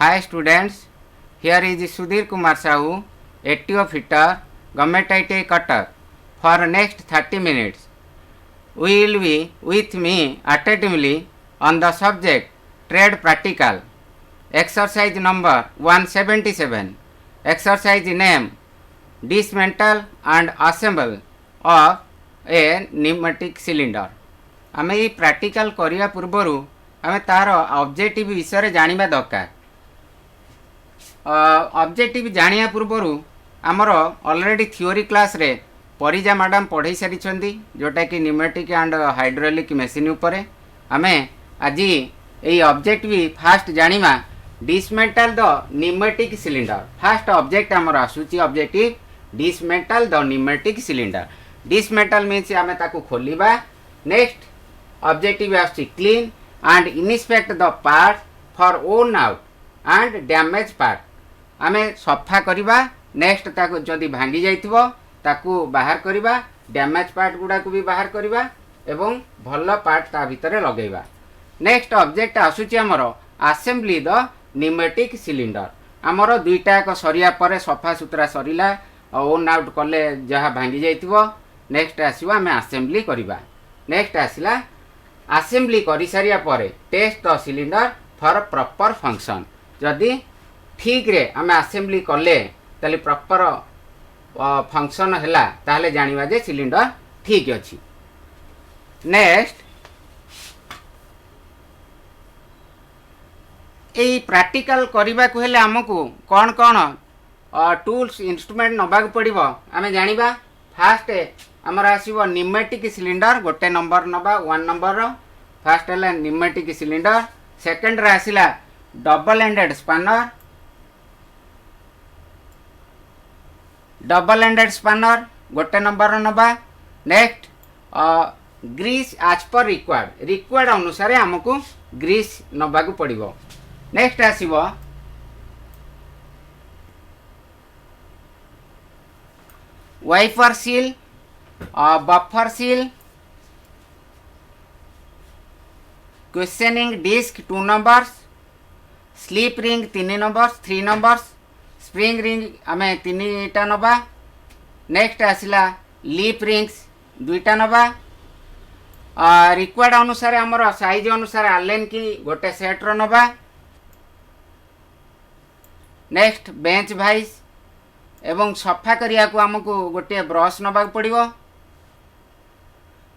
Hi students, here is Sudhir Kumar Sahu, ATO fitter, Government ITI Cutter. For next 30 minutes, we will be with me attentively on the subject Trade Practical. Exercise number 177. Exercise name Dismantle and Assemble of a pneumatic cylinder. आम ये practical करिया पूर्वरु आम तार objective विषय जानिबा दरकार. Objective जानिया पूर्वरु आमर already theory class रे परिजा मैडम पढ़ाई सारी जोटा कि न्यूमेटिक एंड हाइड्रोलिक मशीन उपरे आमे आज ये ऑब्जेक्ट भी फास्ट जानिमा dismantle the pneumatic cylinder. First object आमर आसुची objective dismantle the pneumatic cylinder. Dismantle means आमे ताकू खोलिबा. नेक्स्ट ऑब्जेक्टिव आसुची clean and inspect the part for worn out and damage part. आमे सफा करिबा. नेक्स्ट ताकू जदि भांगी जाइथिबो ताकू बाहर करिबा. डैमेज पार्ट गुडा को भी बाहर करिबा एवं भल पार्ट ता भितरे लगेबा. नेक्स्ट ऑब्जेक्ट आसुची हमर असेंबली द न्यूमेटिक सिलिंडर. हमर दुईटा को सरिया परे सफा सुतरा सरिला ओन आउट कले जहा भांगी जाइथिबो. नेक्स्ट आसीबा आमे असेंबली करिबा. नेक्स्ट आसिला असेंबली करि सारिया परे test the cylinder for proper function. जदि ठीक रे आमे असेंबली कले ताले प्रॉपर फंक्शन हैला ताले जानिबा जे सिलिंडर ठीक अछि. नेक्स्ट ए प्रैक्टिकल करबा को हेले हमकु कोन कोन टूल्स इंस्ट्रूमेंट नबाक पड़िबो आमे जानिबा. फास्ट हमर आसीबो न्यूमेटिक सिलिंडर. गोटे नंबर नबा 1 नंबर रो. फास्ट हैला न्यूमेटिक सिलिंडर. सेकंड रे आसिला double ended spanner. Double ended spanner गोटे नंबर नबा. Next grease as per required अनुसार हमको ग्रीस नबाक पड़िबो. नेक्स्ट आसीबो wiper seal, buffer seal, cushioning disc 2 numbers, slip ring 3 numbers 3 numbers, spring ring आमे 3टा नबा. नेक्स्ट आसिला लीप रिंग्स 2टा नबा. रिक्वायर्ड अनुसार हमर साइज अनुसार आलेन की गोटे सेट रो नबा. नेक्स्ट बेंच भाइस एवं सफा करिया को हमको गोटे ब्रश नबाक पड़िबो.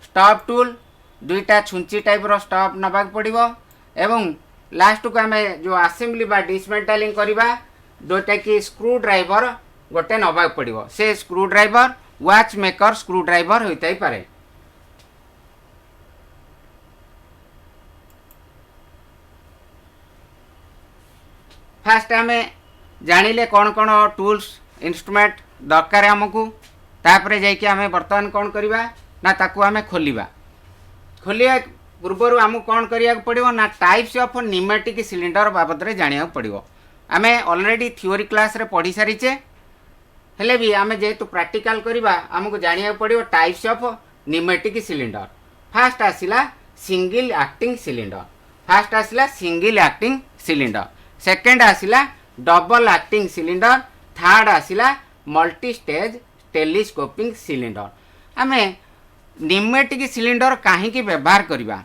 स्टॉप टूल 2टा छुंची टाइप रो स्टॉप नबाक पड़िबो. एवं लास्ट को आमे जो असेंबली बा डिसमेंटलिंग करिबा जोटा कि स्क्रू ड्राइवर गोटे नबाक पड़िबो. से screw driver watch maker screw driver होइताई पारे. फास्ट आमे जानिले कौन कौन टूल्स इंस्ट्रूमेंट दरकार हमको. तापरे जाइके आमे वर्तमान कौन करिबा ना ताकू आमे खोलिबा. खोलिया पूर्वरु हमको कौन करिया पड़िबो ना टाइप्स ऑफ न्यूमेटिक सिलिंडर बाबद रे जानिया पड़िबो. आमे ऑलरेडी थ्योरी क्लास रे पढ़ी सारिचे हेले भी आमे जेतु प्रैक्टिकल करिबा हमको जानिया पड़िबो types of pneumatic cylinder. First आसिला सिंगल एक्टिंग सिलिंडर. फास्ट आसिला सिंगल एक्टिंग सिलिंडर. सेकंड आसिला डबल एक्टिंग सिलिंडर. थर्ड आसिला मल्टी स्टेज टेलीस्कोपिंग सिलिंडर. आमे न्यूमेटिक सिलिंडर काहे की व्यवहार करिबा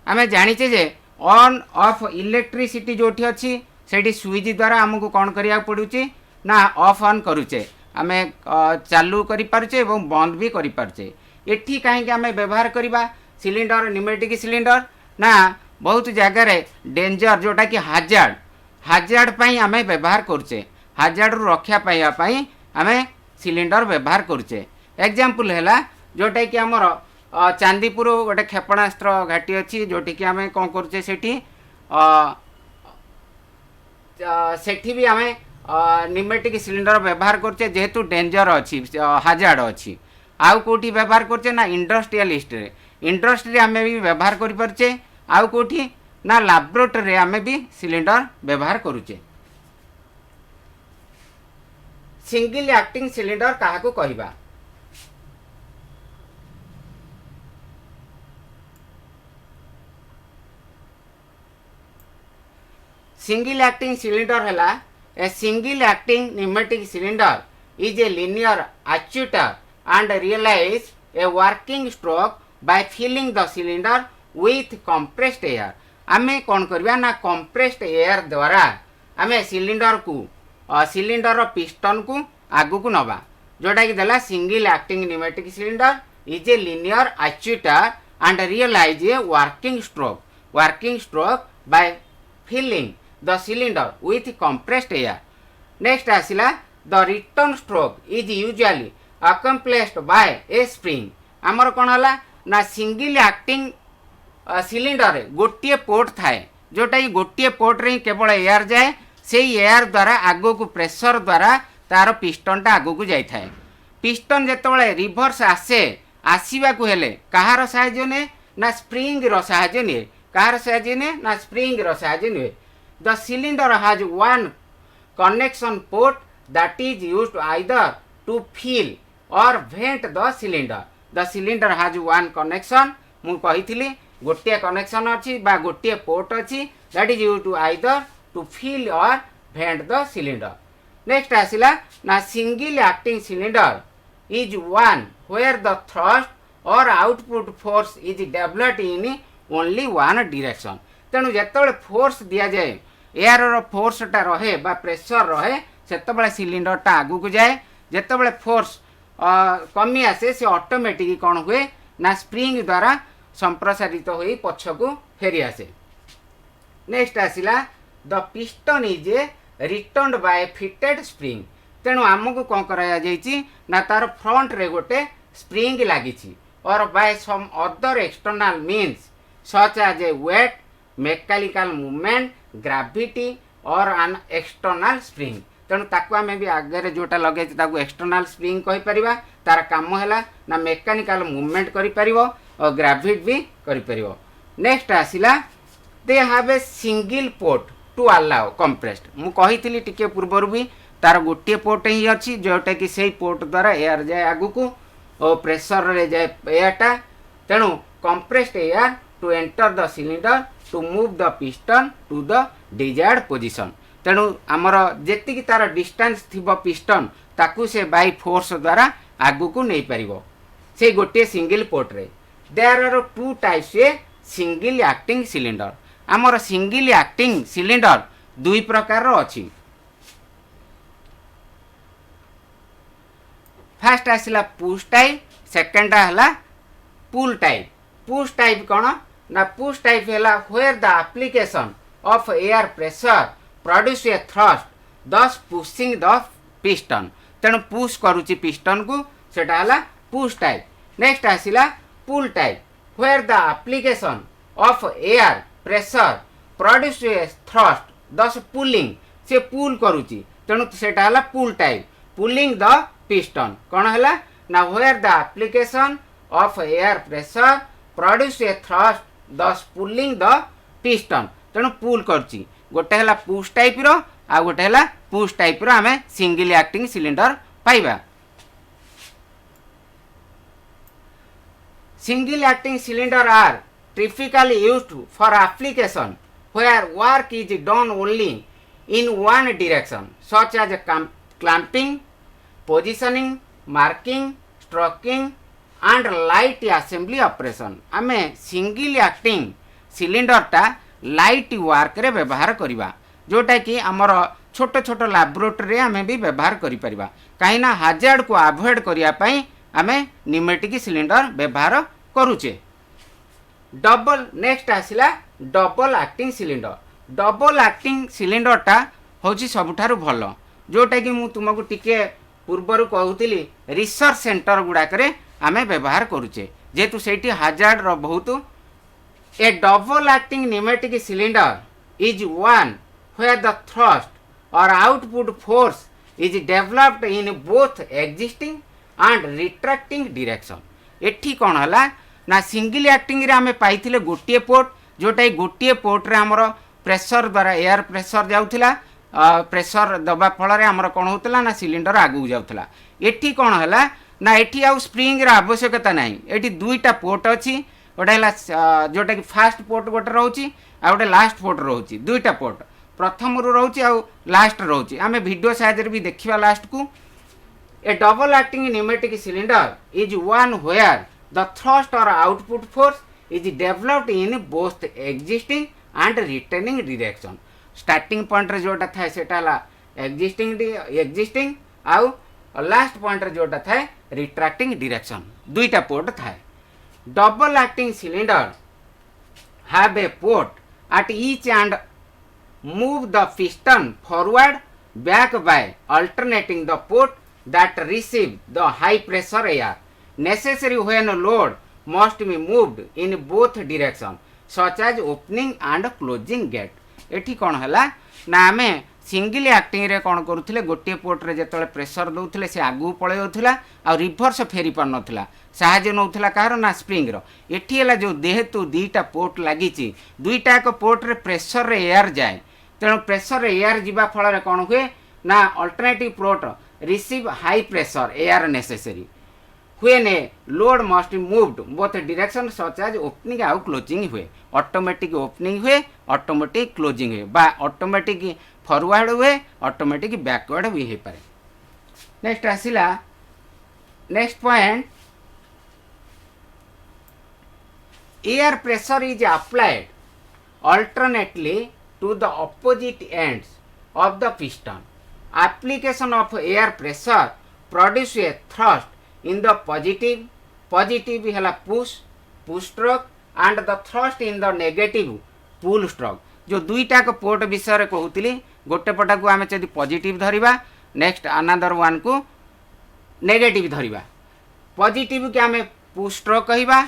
आमे जानिचे जे ऑन ऑफ इलेक्ट्रिसिटी जोठी अछि सेठी स्विच द्वारा हमको कौन करिया पड़ुची ना ऑफ ऑन करूचे. आमे चालू करि पारुचे एवं बंद भी करि पारुचे. एठी काहे कि आमे व्यवहार करिबा सिलिंडर न्यूमेटिक सिलिंडर ना बहुत जगह रे डेंजर जोटा कि हाजार्ड पई आमे व्यवहार करचे. हाजार्ड रु रक्षा पाइबा पई आमे सिलिंडर व्यवहार करचे. एग्जांपल हैला जोटा कि हमर चांदीपुर गोटे क्षेपणास्त्र घाटी अच्छी जोटी कि आमे कौन करचे सेठी भी आमे न्यूमेटिक सिलिंडर व्यवहार करचे जेहेतु डेंजर अच्छी हाजार्ड अच्छी. आउ कोठी व्यवहार करचे ना इंडस्ट्रियलिस्ट रे. इंडस्ट्री आमे भी व्यवहार करि परचे. आउ कोठी ना लैबोरेटरी रे आमे भी सिलिंडर व्यवहार करूचे. सिंगल एक्टिंग सिलिंडर काहाको कहिबा. सिंगल एक्टिंग सिलिंडर है a single acting pneumatic cylinder is a linear actuator and realize a working stroke by filling the cylinder with compressed air. आमे कौन करवा ना compressed air द्वारा आमे सिलिंडर को सिलिंडर पिस्टन को आगु को नवा जोटा कि देला single acting pneumatic cylinder is a linear actuator and realize a working stroke by filling the cylinder with compressed air. Next आसिला the return stroke is usually accomplished by a spring. आमर कौन है ना सिंगल एक्टिंग सिलिंडर गोटे port थाए जोटा कि गोटे port रे केवल एयर जाए से एयर द्वारा आगो को प्रेशर द्वारा तार पिस्टनटा आगो को जाई थाए पिस्टन जेतबेले रिवर्स आसे आसीबा को हेले कहार साहाय्य ने ना स्प्रिंग रो साहाय्य ने कहार साहाय्य ने ना स्प्रिंग रो साहाय्य ने the cylinder has one connection port that is used either to fill or vent the cylinder has one connection मु कहिथिली गोटे कनेक्शन अछि बा गोटे पोर्ट अछि that is used to either to fill or vent the cylinder. Next आसिला ना single acting cylinder is one where the thrust or output force is developed in only one direction. तेणु जिते force दि जाए air रो फोर्सटा रहे बा pressure रहे से सिलिंडरटा आगू को जाए जिते फोर्स कमी आसे से ऑटोमेटिक कौन हुए ना स्प्रिंग द्वारा संप्रसारित हो पछ को फेरी आसे. नेक्स्ट आसिला the piston is a return by fitted spring. तेणु आमको कौन करा ना तार फ्रंट रे गोटे स्प्रिंग लगी और by some other external means such as a weight mechanical movement gravity or an external spring. तेणु ताकू आम भी आगे जोटा लगे एक्सटर्नल स्प्रिंग कहीपर तार काम है ना मेकानिकल मूवमेंट कर और ग्रेविटी भी कर. नेक्स्ट आसिला they have a single port to allow compressed. मु कही टिके पूर्वर भी तार गोटे पोर्ट ही अच्छी जोटा कि से पोर्ट द्वारा एयर जाए आगू को और प्रेशर रे जाए एयरटा. तेणु compressed air to enter the cylinder to move the piston to the desired position. तेणु आमर जी तार डिस्टेंस थी पिस्टन ताकू से बाय फोर्स द्वारा आगू को नहीं पार से गोटे सिंगल पोर्ट रे. There are two types a single acting cylinder. आमर सिंगल एक्टिंग सिलिंडर दुई प्रकार अच्छी. फास्ट आसला पुश टाइप सेकेंड है पुल टाइप. पुश टाइप कौन ना पुश टाइप है where the application of air pressure produce a thrust thus pushing the piston. तेणु पुश करुच्ची पिस्टन को सेटा है पुश टाइप. नेक्स्ट आसला pull type where the application of air pressure produce a thrust thus pulling से pull करुच्ची. तेणु सेटा है pull type pulling the piston. कौन है ना where the application of air pressure produce a thrust thus pulling the piston. तेणु पुल करची गोटे है पुश टाइप रो आ गोटे है पुश टाइप रो आमे सिंगल एक्टिंग सिलिंडर पाइबा. Single acting cylinder are typically used for application where work is done only in one direction such as clamping, positioning, marking, stroking and light assembly operation. आमे single acting सिलिंडरटा light work रे व्यवहार करिबा जोटा कि आमर छोट छोट लैबोरेटरी आमे भी व्यवहार करि परिबा कहीं ना हाजार्ड को अवॉइड करिया पई आमे न्यूमेटिक सिलिंडर व्यवहार करूचे. डबल नेक्स्ट आसिला double acting cylinder. Double acting सिलिंडरटा होची सबुठारु भल जोटा कि मु तुमको टिके पूर्वर कहूली रिसर्च सेंटर गुड़ाक आम व्यवहार करुचे जेहेतु से हाजार्ड रो बहुत. A double acting pneumatic cylinder is one where the thrust और output force is developed in both existing and retracting direction. एठी कौन है ना सिंगल एक्टिंग रे आमे पाइथिले गोटे पोर्ट जोटा गोटे पोर्ट रे हमर प्रेशर द्वारा एयर प्रेशर जाउथिला प्रेशर दबा फल आमर कौन होता ना सिलिंडर आगू जाऊला. एठी कौन है ना एठी आउ स्प्रिंग रा आवश्यकता नहीं. एठी दुईटा पोर्ट अच्छी गोटे है जोटा कि फास्ट पोर्ट गोटे रोचे आ गोटे लास्ट पोर्ट रोचे दुईटा पोर्ट. प्रथम रु रोचे आ लास्ट रोचे आम वीडियो साइज भी देखा लास्ट को a double acting pneumatic cylinder is one where the thrust और output force is developed in both existing and returning direction starting point रे जोटा था सेटा एक्जिस्टिंग आउ लास्ट पॉइंट रे जोटा था रिट्रैक्टिंग डायरेक्शन दुईटा पोर्ट था double acting cylinder have a port at each and move the piston forward back by alternating the port that receive the high pressure air necessary when load must be moved in both direction such as opening and closing gate एठी कौन है ना आम single acting रे कौन करूँ गोटे port रे जो प्रेसर दौले से आगू पलि जाऊला आ रिभर्स फेरी पार नाला साहाଯ୍ୟ नौला कहार ना स्प्रिंग एठी है जो जेहेतु दुईटा पोर्ट लगी दुईटा एक पोर्ट रे प्रेसर रे एयर जाए तेणु प्रेसर रे एयर जीवा फल कौन हुए ना alternative port receive high pressure air necessary when a load must be moved both direction such as opening आउ closing हुए ऑटोमेटिक ओपनिंग हुए ऑटोमेटिक क्लोजिंग हुए बा ऑटोमेटिक फॉरवर्ड हुए ऑटोमेटिक बैकवर्ड भी हो पाए नेक्स्ट आसिला next point air pressure is applied alternately to the opposite ends of the piston application of air pressure produce a thrust in the positive है push stroke and the thrust in the negative pull stroke जो दुईटा को port विषय कहूली गोटे पटा को आम यदि पॉजिटिव धरिबा नेक्स्ट अनदर वन को नेगेटिव धरिबा पॉजिटिव के आम पुश स्ट्रोक कहबा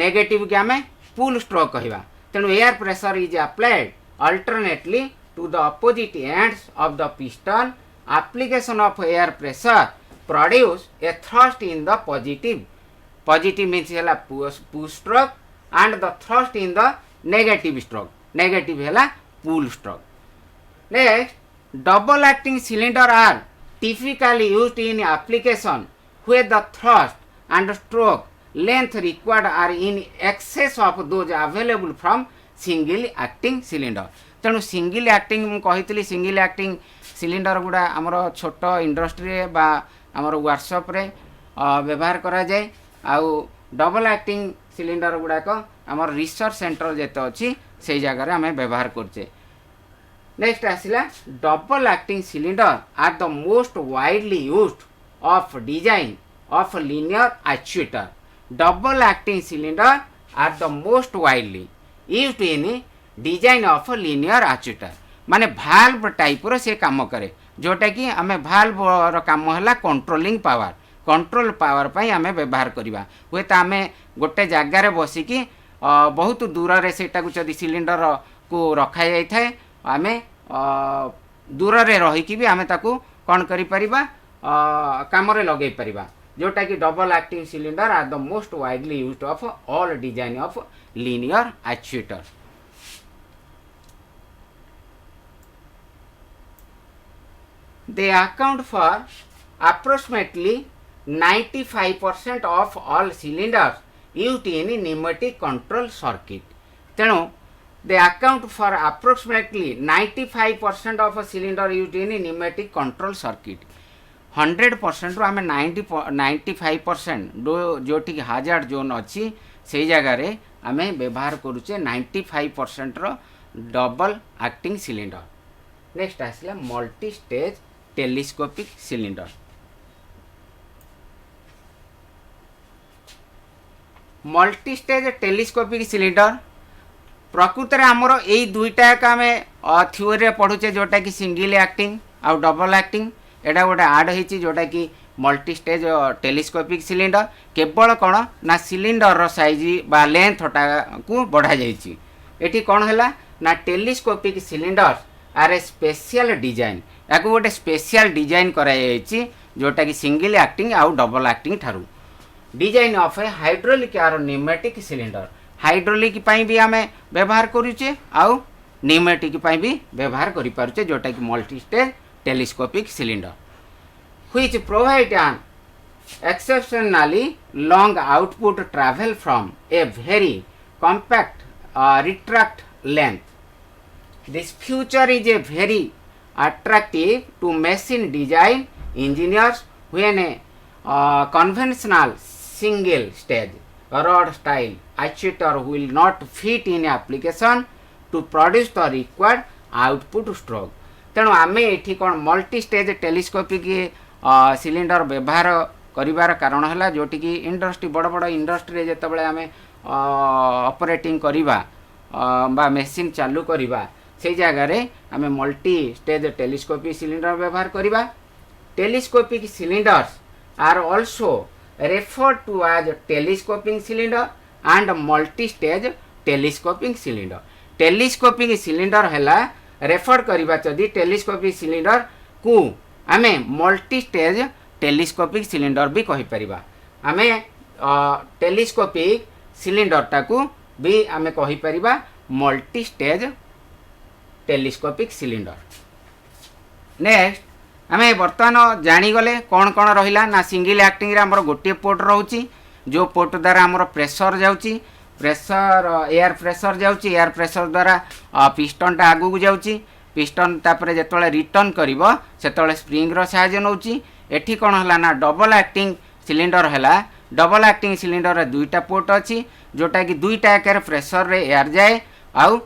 नेगेटिव के आम पुल स्ट्रोक कहबा तेणु air pressure is applied alternately to the opposite ends of the piston application of air pressure produce a thrust in the positive means है push stroke and the thrust in the negative stroke negative है pull stroke. Next, double acting cylinder are typically used in application where the thrust and stroke length required are in excess of those available from single acting cylinder. तेणु single acting मुझे single acting cylinder गुड़ा आमर छोट industry बा आमर workshop रे व्यवहार करा जाए आउ डबल एक्टिंग सिलिंडर गुड़ाक आमर रिसर्च सेंटर जेते अच्छी से जगह आम व्यवहार करचे. नेक्स्ट आसिला double acting cylinder are the most widely used of design of linear actuator. Double acting cylinder are the most widely used in design of linear actuator माने भाल्व टाइप रो से काम करे जोटा कि आम भाल्व रो काम है कंट्रोलिंग कंट्रोल पावर पाई आम व्यवहार करवा हुए तो आम गोटे जगार बसिकी बहुत दूर रे सेटा को जदि सिलिंडर को रखा जाई थाए आम दूर रे रहीकि भी आम ताकू कौन करि परिबा काम रे लगे परिबा जोटा कि double acting cylinder are the most widely used of all design of linear actuator. They account for approximately 95% of all cylinders used in pneumatic control circuit. तेणु they account for approximately 95% of cylinder used in pneumatic control circuit. 100% आम 95% जोटी hazard zone अच्छी से जगार आम व्यवहार करुचे 95% double acting cylinder. Next आसला multi stage telescopic cylinder. Multi stage telescopic cylinder प्रकृत में आमर यही दुईटा आम थ्योरी पढ़ुचे जोटा कि सिंगल एक्टिंग आउ डबल एक्टिंग एटा गोटे आड होती जोटा कि मल्टी स्टेज टेलीस्कोपिक सिलिंडर केवल कौन ना सिलिंडर साइज बा लेंथटा को बढ़ा जाइए. एटी कौन है ना telescopic cylinder are a special design या गोटे स्पेशल डिजाइन कराई जोटा कि सिंगल एक्टिंग आउ डबल एक्टिंग ठारू design of a hydraulic or pneumatic cylinder. Hydraulic भी आम व्यवहार करुचे आउ न्यूमेटिक भी व्यवहार करि पारुचे जोटा कि multi stage telescopic cylinder which provide an exceptionally long output travel from a very compact retract length This future is a very attractive to machine design engineers when a conventional single stage rod style actuator will not fit in application to produce the required output stroke. तेणु आम ये कौन multi stage telescopic cylinder व्यवहार करिवार कारण है जोटि कि industry बड़ बड़ इंडस्ट्री जिते आम ऑपरेटिंग करिबा बा मेसीन चालू करिबा से जगार आम मल्टी स्टेज टेलीस्कोपिक सिलिंडर व्यवहार करिबा. Telescopic cylinders are also referred to as telescoping cylinder and multi-stage telescoping cylinder. telescoping cylinder हैला रेफर करिबा जदि telescopic cylinder को आमे multi-stage telescopic cylinder भी कहि परिबा. आमे telescopic cylinder टाकू भी आमे कहि परिबा multi-stage telescopic cylinder. नेक्स्ट आमे बर्तमान जानीगले कौन कौन रहा ना सिंगल एक्टिंग रे हमर गोटे पोर्ट रोची जो पोर्ट द्वारा हमर प्रेशर जाउची प्रेशर एयर प्रेशर जाउची एयर प्रेशर द्वारा पिस्टन टा आगु जाउची पिस्टन तापर जेतले रिटर्न करिवो सेतले स्प्रिंग रो सहायता नउची. एठी कौन हला ना डबल एक्टिंग सिलिंडर हला डबल एक्टिंग सिलिंडर रे दुईटा पोर्ट अछि जोटा कि दुईटा एकर प्रेशर रे एयर जाए आउ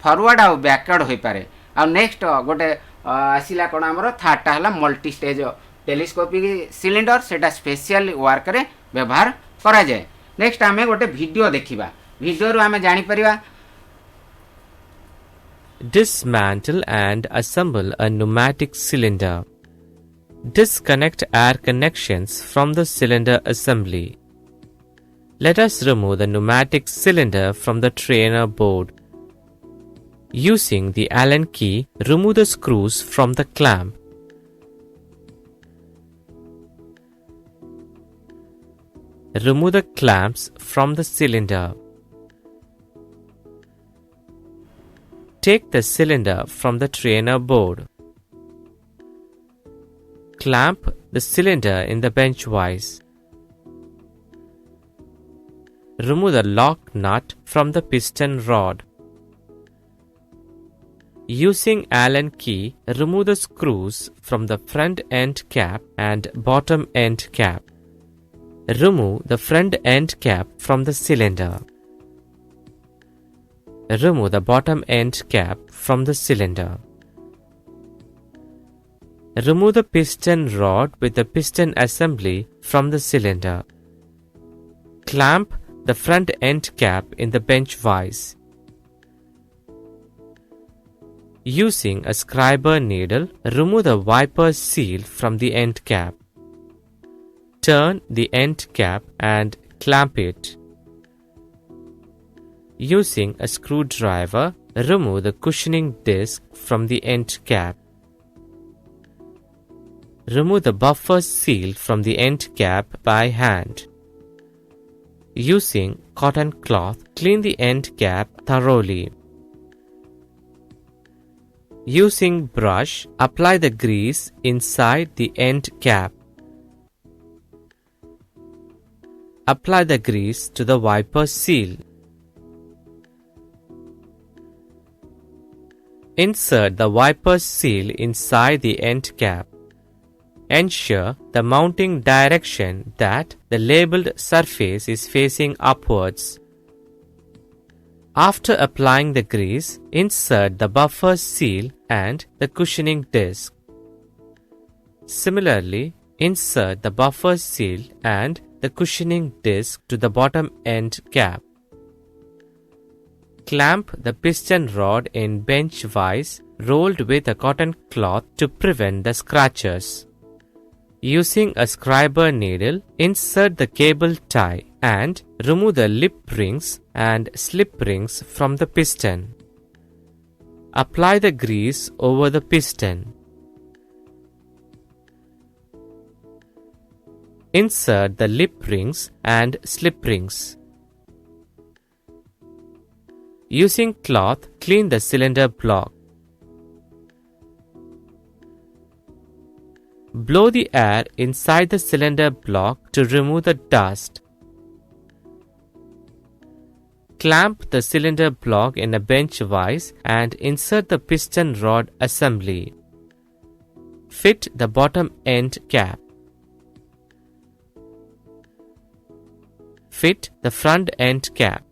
फॉरवर्ड आउ बैकवर्ड होई पारे. आ नेक्स्ट गोटे आसिला कौन आमर थार्डटा है मल्टी स्टेज टेलीस्कोपिक सिलिंडर सेटा स्पेशल वर्क रे व्यवहार करा जाए. नेक्स्ट आमे गोटे वीडियो देखिबा वीडियो रु आमे जानि परिबा. Dismantle and assemble a pneumatic cylinder. Disconnect air connections from the cylinder assembly. Let us remove the pneumatic cylinder from the trainer board. Using the Allen key, remove the screws from the clamp. Remove the clamps from the cylinder. Take the cylinder from the trainer board. Clamp the cylinder in the benchwise. Remove the lock nut from the piston rod. Using Allen key, remove the screws from the front end cap and bottom end cap. Remove the front end cap from the cylinder. Remove the bottom end cap from the cylinder. Remove the piston rod with the piston assembly from the cylinder. Clamp the front end cap in the bench vise. Using a scriber needle, remove the wiper seal from the end cap. Turn the end cap and clamp it. Using a screwdriver, remove the cushioning disc from the end cap. Remove the buffer seal from the end cap by hand. Using cotton cloth, clean the end cap thoroughly. Using brush, apply the grease inside the end cap. Apply the grease to the wiper seal. Insert the wiper seal inside the end cap. Ensure the mounting direction that the labeled surface is facing upwards. After applying the grease, insert the buffer seal and the cushioning disc. Similarly, insert the buffer seal and the cushioning disc to the bottom end cap. Clamp the piston rod in bench vise rolled with a cotton cloth to prevent the scratches. Using a scriber needle, insert the cable tie and remove the lip rings and slip rings from the piston. Apply the grease over the piston. Insert the lip rings and slip rings. Using cloth, clean the cylinder block. Blow the air inside the cylinder block to remove the dust. Clamp the cylinder block in a bench vise and insert the piston rod assembly. Fit the bottom end cap. Fit the front end cap.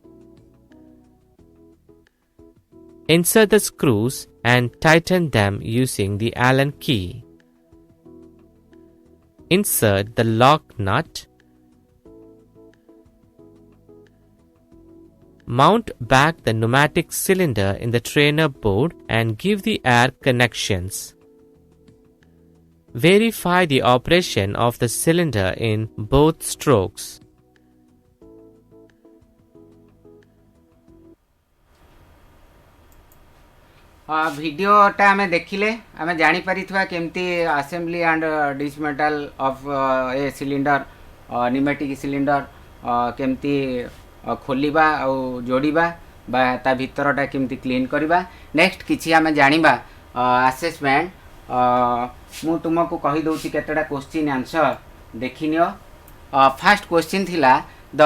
Insert the screws and tighten them using the Allen key. Insert the lock nut. Mount back the pneumatic cylinder in the trainer board and give the air connections. Verify the operation of the cylinder in both strokes. भिडियोटा आम देखिले आम जापर केमती assembly and dismantle of a cylinder pneumatic cylinder केमती खोलिबा आ जोड़िबा बा ता भितरटा केमती क्लीन करबा नेक्स्ट किछि आम जानिबा असेसमेंट मु तुमको कहि दउछि केतेडा क्वेश्चन आंसर देखिनियो फर्स्ट क्वेश्चन थिला the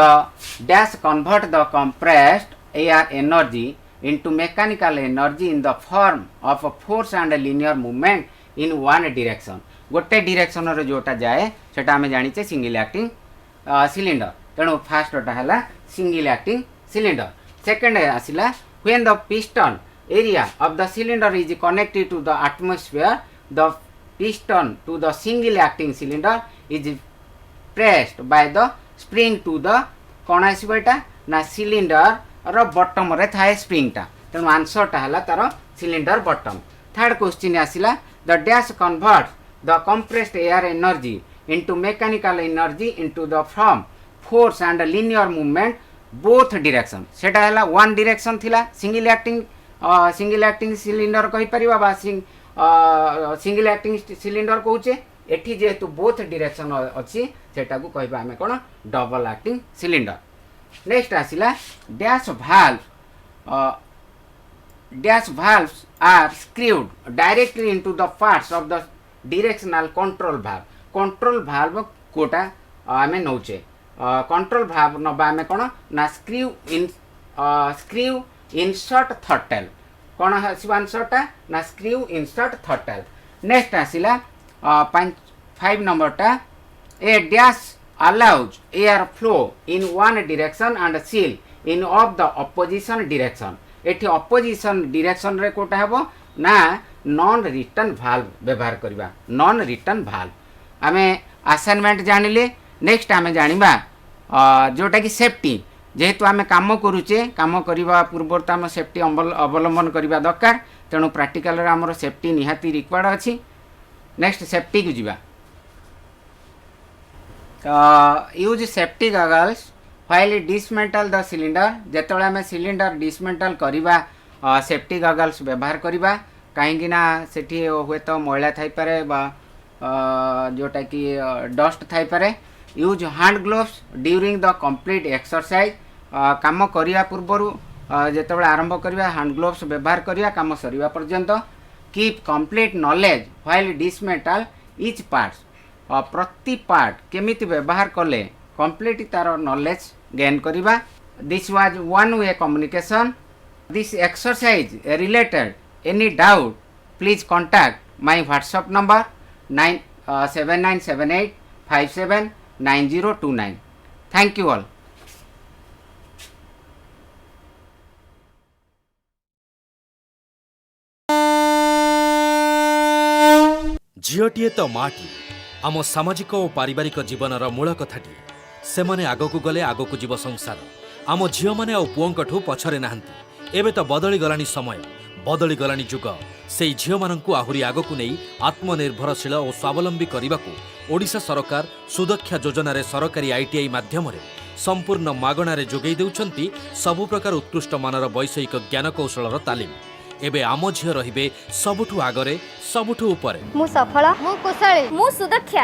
dash convert the compressed air energy into mechanical energy in the form of a force and a linear movement in one direction. गोटे डायरेक्शन रे जोटा जाए सेटा हमें जानी चे सिंगल एक्टिंग सिलिंडर तेणु फास्टटा है सिंगल एक्टिंग सिलिंडर सेकेंड आसला when the piston area of the cylinder is connected to the atmosphere the piston to the single acting cylinder is pressed by the spring to the कौन आसबा ना cylinder row bottom रे थाए स्प्रिंगटा तेणु आंसरटा है तार cylinder bottom third question आसला the dash convert the compressed air energy into mechanical energy into the from force and linear movement both direction सेटा है वन डायरेक्शन थिला सिंगल एक्टिंग सिलिंडर कहि परिबा बा सिंगल एक्टिंग सिलिंडर कहूचे एठी जेहेतु both direction अछि सेटा को कहबा हमें कोन डबल एक्टिंग सिलिंडर नेक्स्ट आसला dash valves are screwed directly into the parts of the directional control valve कोटा आमे नौचे control valve नबा आमे कोन ना screw insert throttle कोन हसिबा आंसरटा ना screw insert throttle नेक्स्ट आसला 5 नंबर टा a dash allows air flow in one direction and seal in of the opposition direction एठी opposition direction रे कोटा हेबो ना नॉन रिटर्न वाल्व व्यवहार करबा नॉन रिटर्न वाल्व आमे असाइनमेंट जानिले नेक्स्ट आमे जानिबा जोटा कि सेफ्टी जेहेतु आमे काम करूचे काम करबा पूर्व त आम सेफ्टी अवलंबन करबा दरकार तेणु प्रैक्टिकल रे हमर सेफ्टी निहाती रिक्वायर्ड अछि नेक्स्ट सेफ्टी को जिबा use safety goggles while dismantle the cylinder जेतोळे आमे सिलिंडर डिसमेंटल करबा सेफ्टी गॉगल्स व्यवहार करबा काहेकि ना सेठी होय तो मैला थाई पारे बा जोटा कि डस्ट थाई पारे use hand gloves during the complete exercise काम करिया पूर्वरु जेतोळे आरंभ करबा हैंड ग्लोव्स व्यवहार करिया काम सरीबा पर्यंत keep complete knowledge while dismantle each parts प्रति पार्ट केमिति व्यवहार कले कंप्लीट तार नॉलेज गेन करिबा this was one way communication this exercise related any doubt please contact my WhatsApp number 7978579029 thank you all झीटीए तो माटी आम सामाजिक और पारिवारिक जीवनर मूल कथाटी से माने आगकू गले आगकू जीव संसार आम झील मैंने आ पुओंकठू पछरे नाहांती एबे तो बदली गलानी समय बदली गलानी जुग से झील माननकू आहुरी आगकू नहीं आत्मनिर्भरशील और स्वावलंबी करने ओडिशा सरकार सुदक्षा योजना रे सरकारी आईटीआई माध्यम संपूर्ण मागणारे जोगई देउछंती सबु प्रकार उत्कृष्ट मानर वैषयिक ज्ञान कौशलर तालीम एबे आम झील रहिबे सबुठू आगरे सबुठू उपरे मु सफल मु कुशली मु सुदक्षा